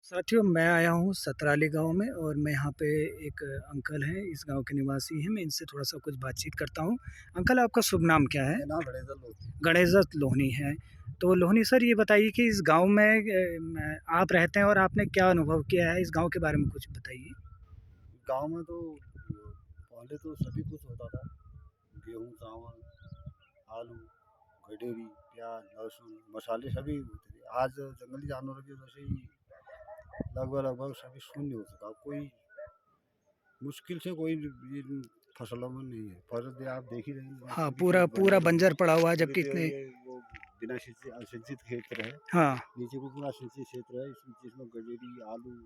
साथियों, मैं आया हूँ सतराली गाँव में और मैं यहाँ पे एक अंकल हैं, इस गाँव के निवासी हैं। मैं इनसे थोड़ा-सा कुछ बातचीत करता हूँ। अंकल, आपका शुभ नाम क्या है? मेरा नाम गणेश लोधी। गणेश दत्त लोहनी है। तो लोहनी सर, ये बताइए कि इस गाँव में आप रहते हैं और आपने क्या अनुभव किया है? इस गाँव के बारे में कुछ बताइए। गाँव में तो पहले तो सभी कुछ होता था। गेहूँ, चावल, आलू, गडेरी, प्याज, लहसुन, मसाले सभी होते थे। आज जंगली जानवरों की वजह से ही लगभग सभी शून्य हो चुका। कोई मुश्किल से कोई ये फसलों में नहीं है। फसल आप देख ही रहे हैं, हाँ, सभी पूरा खेत पूरा बंजर हो बंजर पड़ा हुआ है, पूरे जबकि तो इतने। ये वो बिना सिंचित असिंचित क्षेत्र है। हाँ, नीचे को पूरा सिंचित क्षेत्र है, जिसमें गडेरी, आलू,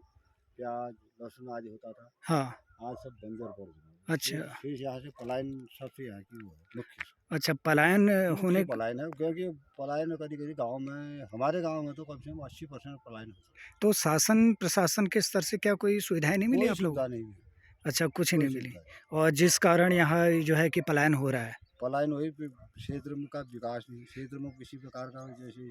प्याज, लहसुन आदि होता था। हाँ। आज सब बंजर पड़ गए हैं। अच्छा, फिर यहाँ से पलायन सबसे यहाँ की वो है अच्छा, पलायन मुख्य होने। पलायन है, क्योंकि पलायन कभी-कभी गाँव में हमारे गाँव में तो कम से कम 80% पलायन हो चुका है। तो शासन प्रशासन के स्तर से क्या कोई सुविधाएँ नहीं मिली कोई आप लोगों सुविधा को? नहीं है, अच्छा, कुछ ही कोई नहीं मिली। सुविधा नहीं। और जिस कारण यहाँ जो है कि पलायन हो रहा है। पलायन वही पे क्षेत्र में का विकास नहीं, क्षेत्र में किसी प्रकार का जैसे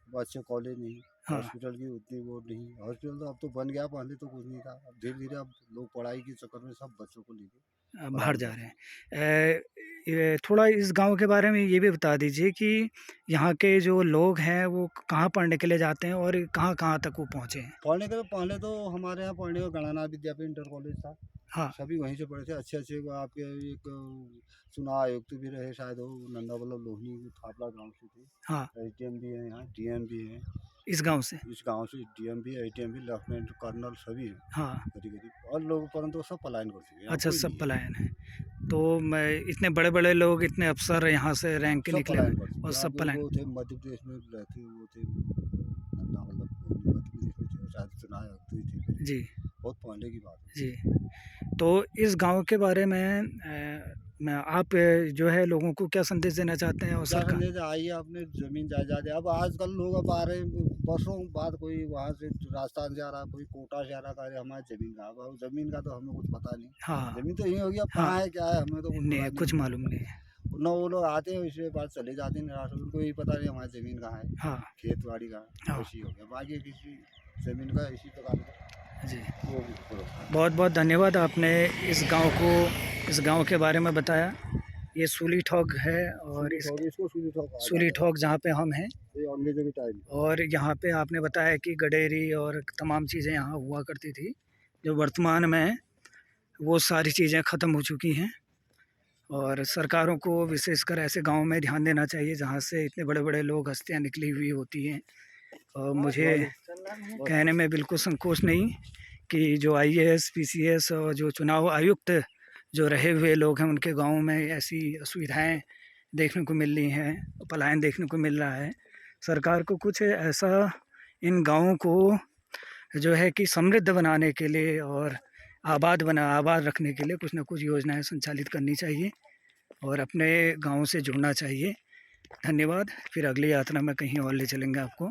वो अच्छे कॉलेज नहीं, हाँ। हॉस्पिटल की उतनी वो नहीं। हॉस्पिटल तो अब तो बन गया, पहले तो कुछ नहीं था। अब धीरे-धीरे अब लोग पढ़ाई के चक्कर में सब बच्चों को लेके बाहर पलायन जा कर रहे रहे हैं। हैं। ये थोड़ा इस गाँव के बारे में ये भी बता दीजिए कि यहाँ के जो लोग हैं वो कहाँ पढ़ने के लिए जाते हैं और कहाँ-कहाँ तक वो पहुँचे हैं? पढ़ने के पहले तो हमारे यहाँ पढ़ने का गणना विद्यापीठ इंटर कॉलेज था। हाँ, सभी वहीं से पढ़े थे। अच्छे-अच्छे वो आपके एक चुनाव आयुक्त भी रहे शायद, वो नंदा वल्लभ लोहनी थापला गाँव से थे। हाँ, एसडीएम भी हैं यहाँ, डीएम भी हैं। इस गाँव से। इस गाँव से डीएम भी, एसडीएम भी, लेफ्टिनेंट कर्नल सभी हैं हाँ, करीब-करीब। और लोग परंतु सब पलायन कर चुके हैं, यहाँ अच्छा, कोई सब नहीं है। पलायन है। तो मैं इतने बड़े-बड़े लोग, इतने अफ़सर यहाँ से रैंक के सब निकले पलायन हुए कर चुके और हैं। सब आप पलायन। वो थे मध्य प्रदेश में रहते, वो थे नंदा वल्लभ लोहनी मध्य प्रदेश में थे, शायद चुनाव आयुक्त ही थे मेरे। जी, बहुत पहले की बात है। जी। तो इस गाँव के बारे में मैं आप जो है लोगों को क्या संदेश देना चाहते हैं और क्या सरकार। समझे, आइए अपने ज़मीन जायदाद है। अब आजकल लोग अब आ रहे हैं, बरसों बाद कोई वहाँ से राजस्थान से आ रहा, कोई कोटा से आ रहा, कह रहे हमारी ज़मीन कहाँ है? अब ज़मीन का तो हमें कुछ पता नहीं। हाँ, ज़मीन तो यहीं होगी, अब हाँ, कहाँ है, क्या है, हमें तो कुछ नहीं, पता नहीं कुछ है। मालूम नहीं है। ना वो लोग आते हैं, उसके बाद चले जाते हैं निराश होकर, उनको ये पता नहीं हमारी ज़मीन कहाँ है, हाँ, खेत-बाड़ी कहाँ है, हाँ, ऐसे ही हो गया। बाकी किसी ज़मीन का इसी प्रकार का जी। वो भी भरोसा नहीं। बहुत-बहुत धन्यवाद, आपने इस गाँव के बारे में बताया। ये सूली ठोक है और सूली ठोक, इसको सूली ठोक कहा सूली जाता है। ठोक जहाँ पे हम हैं। ये अंग्रेज़ों के टाइम का। और यहाँ पे आपने बताया कि गडेरी और तमाम चीज़ें यहाँ हुआ करती थी, जो वर्तमान में वो सारी चीज़ें ख़त्म हो चुकी हैं। और सरकारों को विशेषकर ऐसे गाँव में ध्यान देना चाहिए जहाँ से इतने बड़े-बड़े लोग, हस्तियाँ निकली हुई होती हैं। और मुझे कहने में बिल्कुल संकोच नहीं कि जो आईएएस, पीसीएस और जो चुनाव आयुक्त जो रहे हुए लोग हैं, उनके गाँव में ऐसी असुविधाएँ देखने को मिल रही हैं, पलायन देखने को मिल रहा है। सरकार को कुछ ऐसा इन गाँवों को जो है कि समृद्ध बनाने के लिए और आबाद रखने के लिए कुछ न कुछ योजनाएँ संचालित करनी चाहिए और अपने गाँव से जुड़ना चाहिए। धन्यवाद, फिर अगली यात्रा में कहीं और ले चलेंगे आपको।